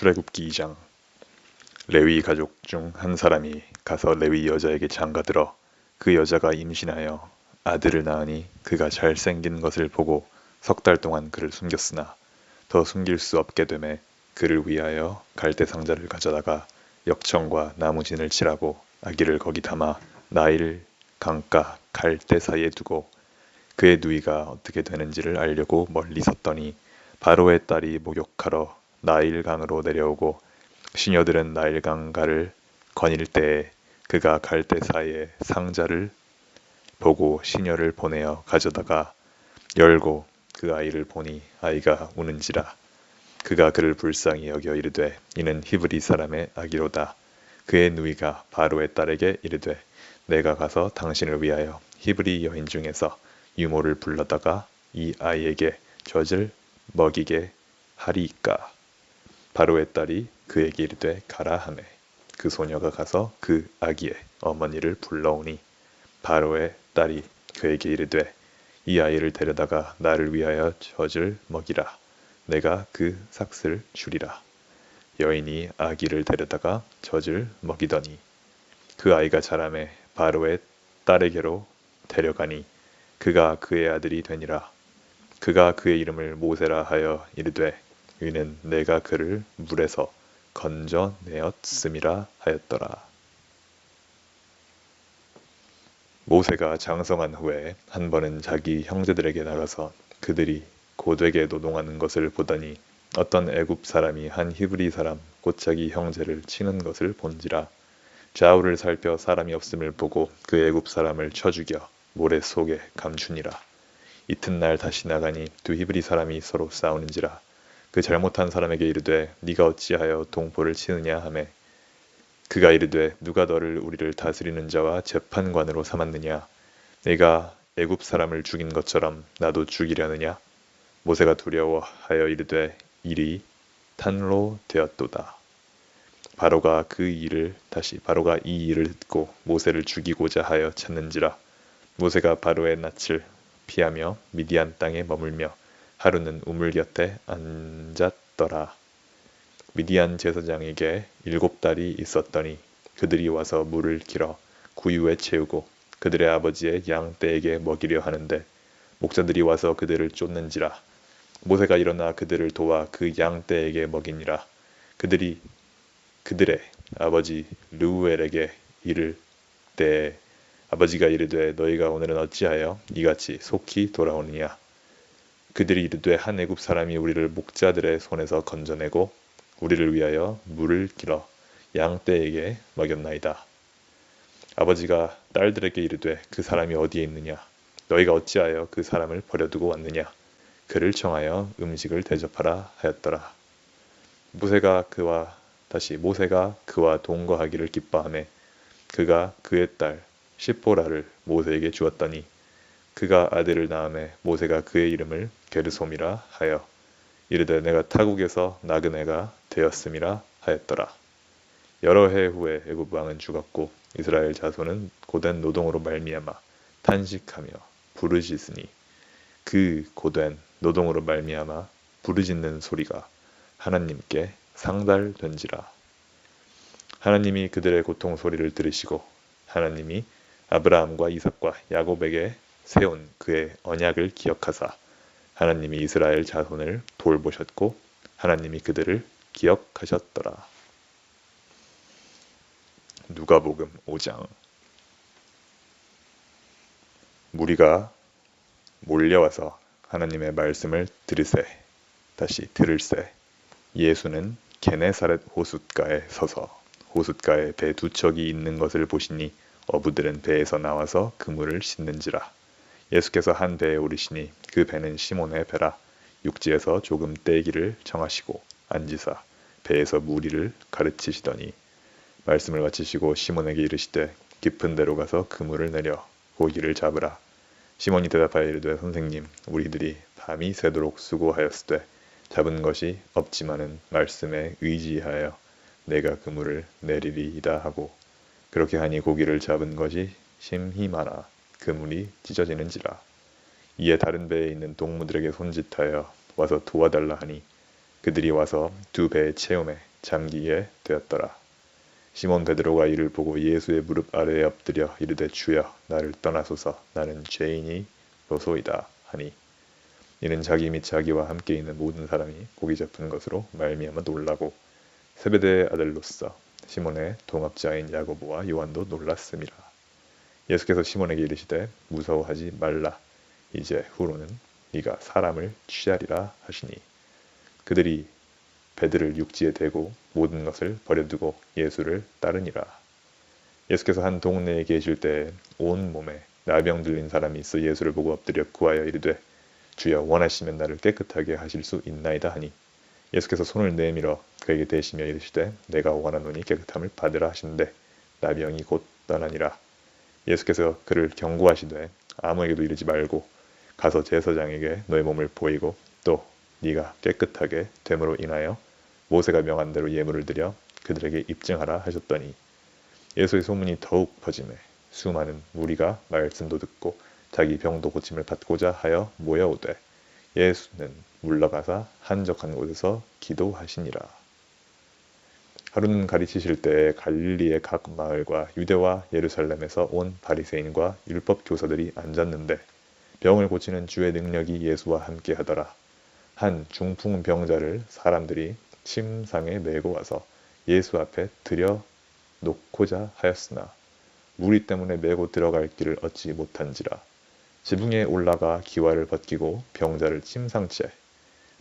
출애굽기 2장. 레위 가족 중 한 사람이 가서 레위 여자에게 장가들어 그 여자가 임신하여 아들을 낳으니 그가 잘생긴 것을 보고 석 달 동안 그를 숨겼으나 더 숨길 수 없게 되매 그를 위하여 갈대 상자를 가져다가 역청과 나무진을 칠하고 아기를 거기 담아 나일 강가 갈대 사이에 두고 그의 누이가 어떻게 되는지를 알려고 멀리 섰더니 바로의 딸이 목욕하러 나일강으로 내려오고 시녀들은 나일강가를 거닐 때에 그가 갈대 사이에 상자를 보고 시녀를 보내어 가져다가 열고 그 아이를 보니 아이가 우는지라. 그가 그를 불쌍히 여겨 이르되 이는 히브리 사람의 아기로다. 그의 누이가 바로의 딸에게 이르되 내가 가서 당신을 위하여 히브리 여인 중에서 유모를 불러다가 이 아이에게 젖을 먹이게 하리이까. 바로의 딸이 그에게 이르되 가라 하매 그 소녀가 가서 그 아기의 어머니를 불러오니 바로의 딸이 그에게 이르되 이 아이를 데려다가 나를 위하여 젖을 먹이라. 내가 그 삭을 주리라. 여인이 아기를 데려다가 젖을 먹이더니 그 아이가 자라매 바로의 딸에게로 데려가니 그가 그의 아들이 되니라. 그가 그의 이름을 모세라 하여 이르되 이는 내가 그를 물에서 건져내었음이라 하였더라. 모세가 장성한 후에 한 번은 자기 형제들에게 나가서 그들이 고되게 노동하는 것을 보더니 어떤 애굽 사람이 한 히브리 사람 곧 자기 형제를 치는 것을 본지라. 좌우를 살펴 사람이 없음을 보고 그 애굽 사람을 쳐 죽여 모래 속에 감추니라. 이튿날 다시 나가니 두 히브리 사람이 서로 싸우는지라. 그 잘못한 사람에게 이르되 네가 어찌하여 동포를 치느냐 하매 그가 이르되 누가 너를 우리를 다스리는 자와 재판관으로 삼았느냐. 내가 애굽 사람을 죽인 것처럼 나도 죽이려느냐. 모세가 두려워하여 이르되 일이 탄로 되었도다. 바로가 이 일을 듣고 모세를 죽이고자 하여 찾는지라. 모세가 바로의 낯을 피하며 미디안 땅에 머물며 하루는 우물 곁에 앉았더라. 미디안 제사장에게 7딸이 있었더니 그들이 와서 물을 길어 구유에 채우고 그들의 아버지의 양 떼에게 먹이려 하는데 목자들이 와서 그들을 쫓는지라. 모세가 일어나 그들을 도와 그 양 떼에게 먹이니라. 그들이 그들의 아버지 르우엘에게 이를 때에 아버지가 이르되 너희가 오늘은 어찌하여 이같이 속히 돌아오느냐. 그들이 이르되 한 애굽 사람이 우리를 목자들의 손에서 건져내고 우리를 위하여 물을 길어 양 떼에게 먹였나이다. 아버지가 딸들에게 이르되 그 사람이 어디에 있느냐. 너희가 어찌하여 그 사람을 버려두고 왔느냐. 그를 청하여 음식을 대접하라 하였더라. 모세가 그와 동거하기를 기뻐하매 그가 그의 딸 시포라를 모세에게 주었더니 그가 아들을 낳음에 모세가 그의 이름을 게르솜이라 하여 이르되 내가 타국에서 낳은 애가 되었음이라 하였더라. 여러 해 후에 애굽 왕은 죽었고 이스라엘 자손은 고된 노동으로 말미암아 탄식하며 부르짖으니 그 고된 노동으로 말미암아 부르짖는 소리가 하나님께 상달된지라. 하나님이 그들의 고통 소리를 들으시고 하나님이 아브라함과 이삭과 야곱에게 세운 그의 언약을 기억하사 하나님이 이스라엘 자손을 돌보셨고 하나님이 그들을 기억하셨더라. 누가복음 5장. 무리가 몰려와서 하나님의 말씀을 들을새 예수는 게네사렛 호숫가에 서서 호숫가에 배 2척이 있는 것을 보시니 어부들은 배에서 나와서 그물을 씻는지라. 예수께서 한 배에 오르시니 그 배는 시몬의 배라. 육지에서 조금 떼기를 정하시고 앉으사 배에서 무리를 가르치시더니 말씀을 마치시고 시몬에게 이르시되 깊은 데로 가서 그물을 내려 고기를 잡으라. 시몬이 대답하여 이르되 선생님 우리들이 밤이 새도록 수고하였으되 잡은 것이 없지만은 말씀에 의지하여 내가 그물을 내리리이다 하고 그렇게 하니 고기를 잡은 것이 심히 많아 그물이 찢어지는지라. 이에 다른 배에 있는 동무들에게 손짓하여 와서 도와달라 하니 그들이 와서 2배에 채우매 잠기게 되었더라. 시몬 베드로가 이를 보고 예수의 무릎 아래에 엎드려 이르되 주여 나를 떠나소서 나는 죄인이 로소이다 하니 이는 자기 및 자기와 함께 있는 모든 사람이 고기 잡은 것으로 말미암아 놀라고 세베대의 아들로서 시몬의 동업자인 야고보와 요한도 놀랐음이라. 예수께서 시몬에게 이르시되 무서워하지 말라. 이제 후로는 네가 사람을 취하리라 하시니 그들이 배들을 육지에 대고 모든 것을 버려두고 예수를 따르니라. 예수께서 한 동네에 계실 때에 온 몸에 나병 들린 사람이 있어 예수를 보고 엎드려 구하여 이르되 주여 원하시면 나를 깨끗하게 하실 수 있나이다 하니 예수께서 손을 내밀어 그에게 대시며 이르시되 내가 원하노니 깨끗함을 받으라 하시는데 나병이 곧 떠나니라. 예수께서 그를 경고하시되 아무에게도 이르지 말고 가서 제사장에게 너의 몸을 보이고 또 네가 깨끗하게 됨으로 인하여 모세가 명한 대로 예물을 드려 그들에게 입증하라 하셨더니 예수의 소문이 더욱 퍼지매 수많은 무리가 말씀도 듣고 자기 병도 고침을 받고자 하여 모여오되 예수는 물러가사 한적한 곳에서 기도하시니라. 하루는 가르치실 때에 갈릴리의 각 마을과 유대와 예루살렘에서 온 바리새인과 율법 교사들이 앉았는데 병을 고치는 주의 능력이 예수와 함께 하더라. 한 중풍병자를 사람들이 침상에 메고 와서 예수 앞에 들여 놓고자 하였으나 무리 때문에 메고 들어갈 길을 얻지 못한지라. 지붕에 올라가 기와를 벗기고 병자를 침상채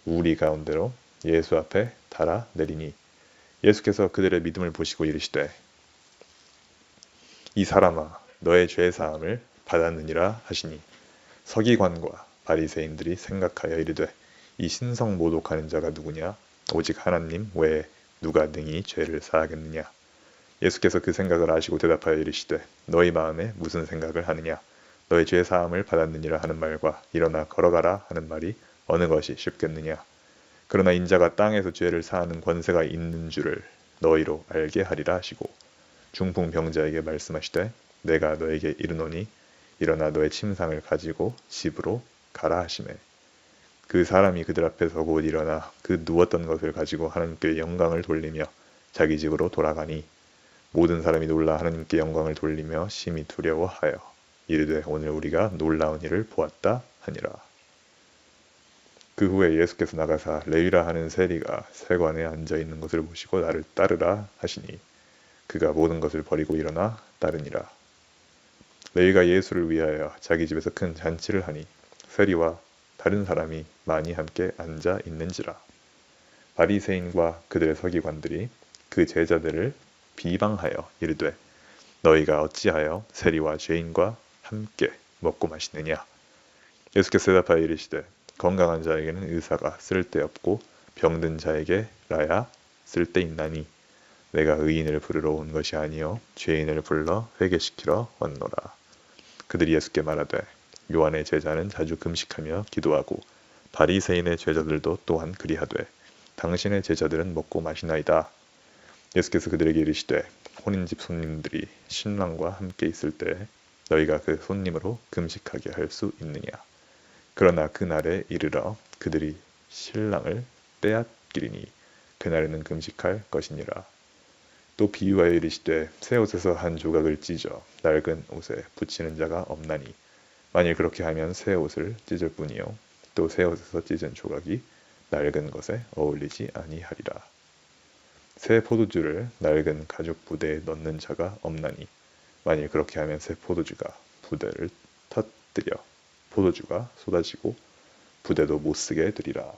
무리 가운데로 예수 앞에 달아 내리니 예수께서 그들의 믿음을 보시고 이르시되 이 사람아 너의 죄 사함을 받았느니라 하시니 서기관과 바리새인들이 생각하여 이르되 이 신성 모독하는 자가 누구냐 오직 하나님 외에 누가 능히 죄를 사하겠느냐. 예수께서 그 생각을 아시고 대답하여 이르시되 너희 마음에 무슨 생각을 하느냐 너의 죄 사함을 받았느니라 하는 말과 일어나 걸어가라 하는 말이 어느 것이 쉽겠느냐. 그러나 인자가 땅에서 죄를 사하는 권세가 있는 줄을 너희로 알게 하리라 하시고 중풍병자에게 말씀하시되 내가 너에게 이르노니 일어나 너의 침상을 가지고 집으로 가라 하시매 그 사람이 그들 앞에서 곧 일어나 그 누웠던 것을 가지고 하나님께 영광을 돌리며 자기 집으로 돌아가니 모든 사람이 놀라 하나님께 영광을 돌리며 심히 두려워하여 이르되 오늘 우리가 놀라운 일을 보았다 하니라. 그 후에 예수께서 나가사 레위라 하는 세리가 세관에 앉아있는 것을 보시고 나를 따르라 하시니 그가 모든 것을 버리고 일어나 따르니라. 레위가 예수를 위하여 자기 집에서 큰 잔치를 하니 세리와 다른 사람이 많이 함께 앉아 있는지라. 바리새인과 그들의 서기관들이 그 제자들을 비방하여 이르되 너희가 어찌하여 세리와 죄인과 함께 먹고 마시느냐. 예수께서 대답하여 이르시되 건강한 자에게는 의사가 쓸데없고 병든 자에게라야 쓸데있나니 내가 의인을 부르러 온 것이 아니요 죄인을 불러 회개시키러 왔노라. 그들이 예수께 말하되 요한의 제자는 자주 금식하며 기도하고 바리새인의 제자들도 또한 그리하되 당신의 제자들은 먹고 마시나이다. 예수께서 그들에게 이르시되 혼인집 손님들이 신랑과 함께 있을 때 너희가 그 손님으로 금식하게 할 수 있느냐. 그러나 그날에 이르러 그들이 신랑을 빼앗기리니 그날에는 금식할 것이니라. 또 비유하여 이르시되 새 옷에서 한 조각을 찢어 낡은 옷에 붙이는 자가 없나니 만일 그렇게 하면 새 옷을 찢을 뿐이요 또 새 옷에서 찢은 조각이 낡은 것에 어울리지 아니하리라. 새 포도주를 낡은 가죽 부대에 넣는 자가 없나니 만일 그렇게 하면 새 포도주가 부대를 터뜨려 포도주가 쏟아지고 부대도 못쓰게 되리라.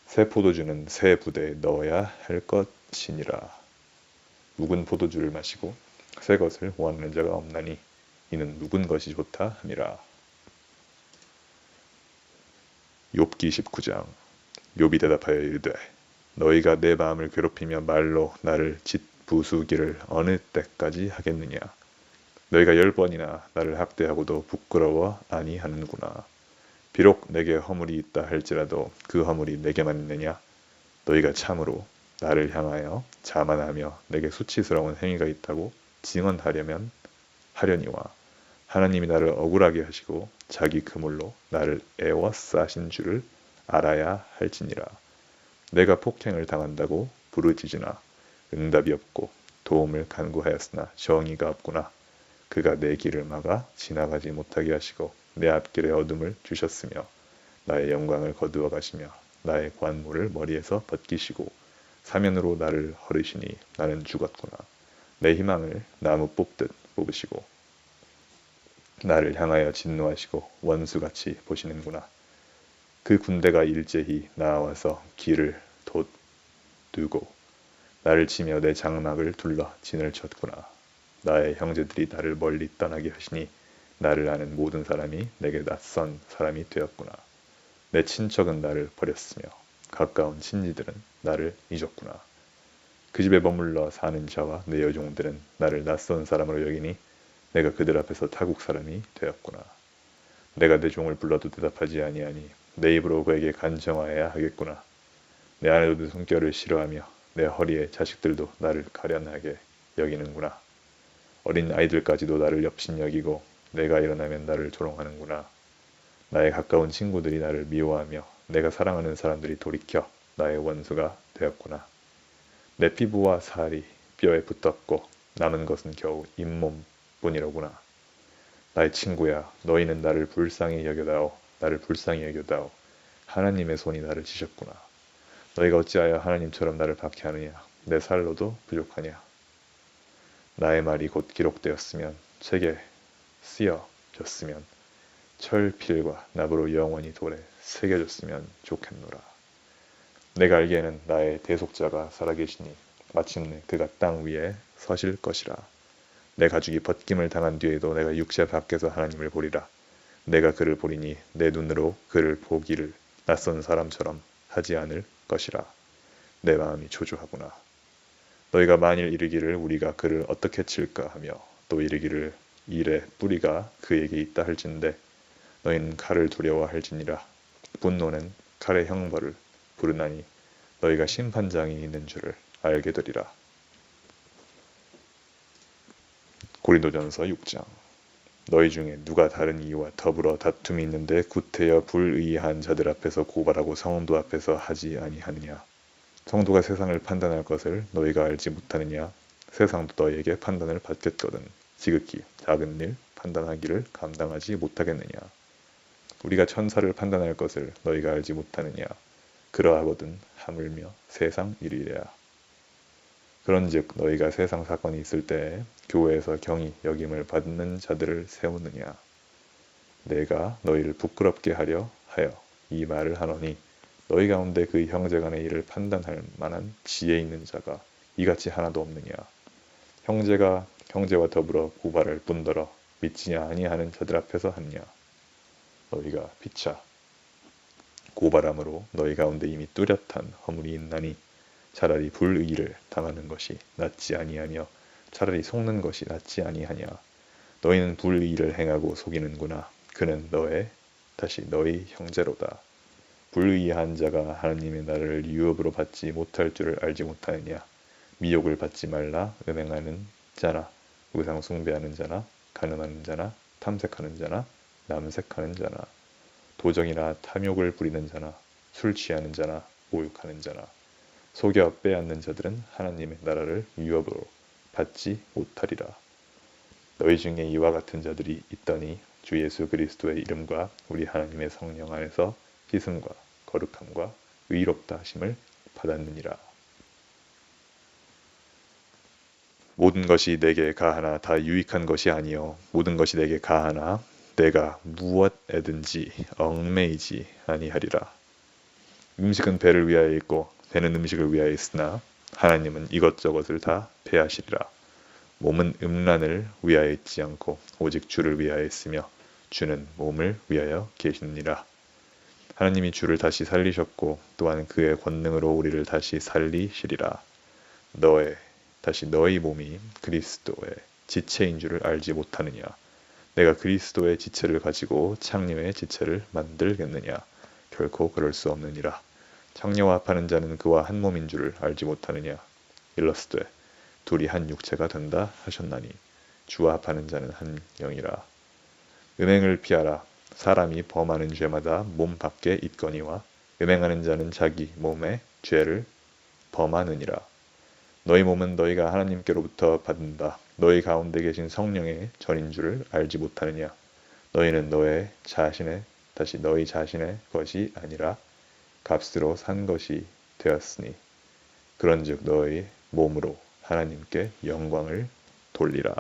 새 포도주는 새 부대에 넣어야 할 것이니라. 묵은 포도주를 마시고 새 것을 원하는 자가 없나니 이는 묵은 것이 좋다 함이라. 욥기 19장. 욥이 대답하여 이르되 너희가 내 마음을 괴롭히며 말로 나를 짓부수기를 어느 때까지 하겠느냐. 너희가 10번이나 나를 학대하고도 부끄러워 아니하는구나. 비록 내게 허물이 있다 할지라도 그 허물이 내게만 있느냐. 너희가 참으로 나를 향하여 자만하며 내게 수치스러운 행위가 있다고 증언하려면 하려니와 하나님이 나를 억울하게 하시고 자기 그물로 나를 애워싸신 줄을 알아야 할지니라. 내가 폭행을 당한다고 부르짖으나 응답이 없고 도움을 간구하였으나 정의가 없구나. 그가 내 길을 막아 지나가지 못하게 하시고 내 앞길에 어둠을 주셨으며 나의 영광을 거두어 가시며 나의 관모를 머리에서 벗기시고 사면으로 나를 허르시니 나는 죽었구나. 내 희망을 나무 뽑듯 뽑으시고 나를 향하여 진노하시고 원수같이 보시는구나. 그 군대가 일제히 나와서 길을 돋두고 나를 치며 내 장막을 둘러 진을 쳤구나. 나의 형제들이 나를 멀리 떠나게 하시니 나를 아는 모든 사람이 내게 낯선 사람이 되었구나. 내 친척은 나를 버렸으며 가까운 친지들은 나를 잊었구나. 그 집에 머물러 사는 자와 내 여종들은 나를 낯선 사람으로 여기니 내가 그들 앞에서 타국 사람이 되었구나. 내가 내 종을 불러도 대답하지 아니하니 내 입으로 그에게 간청하여야 하겠구나. 내 아내도 내 손결을 싫어하며 내 허리의 자식들도 나를 가련하게 여기는구나. 어린 아이들까지도 나를 업신여기고 내가 일어나면 나를 조롱하는구나. 나의 가까운 친구들이 나를 미워하며 내가 사랑하는 사람들이 돌이켜 나의 원수가 되었구나. 내 피부와 살이 뼈에 붙었고 남은 것은 겨우 잇몸뿐이로구나. 나의 친구야, 너희는 나를 불쌍히 여겨다오. 나를 불쌍히 여겨다오. 하나님의 손이 나를 치셨구나. 너희가 어찌하여 하나님처럼 나를 박해하느냐. 내 살로도 부족하냐. 나의 말이 곧 기록되었으면 책에 쓰여졌으면 철필과 납으로 영원히 돌에 새겨졌으면 좋겠노라. 내가 알기에는 나의 대속자가 살아계시니 마침내 그가 땅 위에 서실 것이라. 내 가죽이 벗김을 당한 뒤에도 내가 육체 밖에서 하나님을 보리라. 내가 그를 보리니 내 눈으로 그를 보기를 낯선 사람처럼 하지 않을 것이라. 내 마음이 초조하구나. 너희가 만일 이르기를 우리가 그를 어떻게 칠까 하며 또 이르기를 일의 뿌리가 그에게 있다 할진대 너희는 칼을 두려워할지니라. 분노는 칼의 형벌을 부르나니 너희가 심판장이 있는 줄을 알게 되리라. 고린도전서 6장. 너희 중에 누가 다른 이와 더불어 다툼이 있는데 구태여 불의한 자들 앞에서 고발하고 성도 앞에서 하지 아니하느냐. 성도가 세상을 판단할 것을 너희가 알지 못하느냐. 세상도 너희에게 판단을 받겠거든. 지극히 작은 일 판단하기를 감당하지 못하겠느냐. 우리가 천사를 판단할 것을 너희가 알지 못하느냐. 그러하거든 하물며 세상 일이랴. 그런즉 너희가 세상 사건이 있을 때에 교회에서 경히 여김을 받는 자들을 세우느냐. 내가 너희를 부끄럽게 하려 하여 이 말을 하노니 너희 가운데 그 형제간의 일을 판단할 만한 지혜 있는 자가 이같이 하나도 없느냐. 형제가 형제와 더불어 고발할 뿐더러 믿지 아니하는 자들 앞에서 하느냐. 너희가 피차 고발함으로 너희 가운데 이미 뚜렷한 허물이 있나니 차라리 불의를 당하는 것이 낫지 아니하며 차라리 속는 것이 낫지 아니하냐. 너희는 불의를 행하고 속이는구나. 그는 너희 형제로다. 불의한 자가 하나님의 나라를 유업으로 받지 못할 줄을 알지 못하느냐. 미혹을 받지 말라. 음행하는 자나 우상 숭배하는 자나 가늠하는 자나 탐색하는 자나 남색하는 자나 도정이나 탐욕을 부리는 자나 술 취하는 자나 모욕하는 자나 속여 빼앗는 자들은 하나님의 나라를 유업으로 받지 못하리라. 너희 중에 이와 같은 자들이 있더니 주 예수 그리스도의 이름과 우리 하나님의 성령 안에서 씻음과 거룩함과 의롭다 하심을 받았느니라. 모든 것이 내게 가하나 다 유익한 것이 아니요 모든 것이 내게 가하나 내가 무엇에든지 얽매이지 아니하리라. 음식은 배를 위하여 있고 배는 음식을 위하여 있으나 하나님은 이것저것을 다 배하시리라. 몸은 음란을 위하여 있지 않고 오직 주를 위하여 있으며 주는 몸을 위하여 계시느니라. 하나님이 주를 다시 살리셨고 또한 그의 권능으로 우리를 다시 살리시리라. 너희 몸이 그리스도의 지체인 줄을 알지 못하느냐. 내가 그리스도의 지체를 가지고 창녀의 지체를 만들겠느냐. 결코 그럴 수 없느니라. 창녀와 합하는 자는 그와 한 몸인 줄을 알지 못하느냐. 일러스되 둘이 한 육체가 된다 하셨나니 주와 합하는 자는 한 영이라. 음행을 피하라. 사람이 범하는 죄마다 몸 밖에 있거니와 음행하는 자는 자기 몸에 죄를 범하느니라. 너희 몸은 너희가 하나님께로부터 받는다. 너희 가운데 계신 성령의 전인 줄을 알지 못하느냐. 너희는 너희 자신의 것이 아니라 값으로 산 것이 되었으니 그런즉 너희 몸으로 하나님께 영광을 돌리라.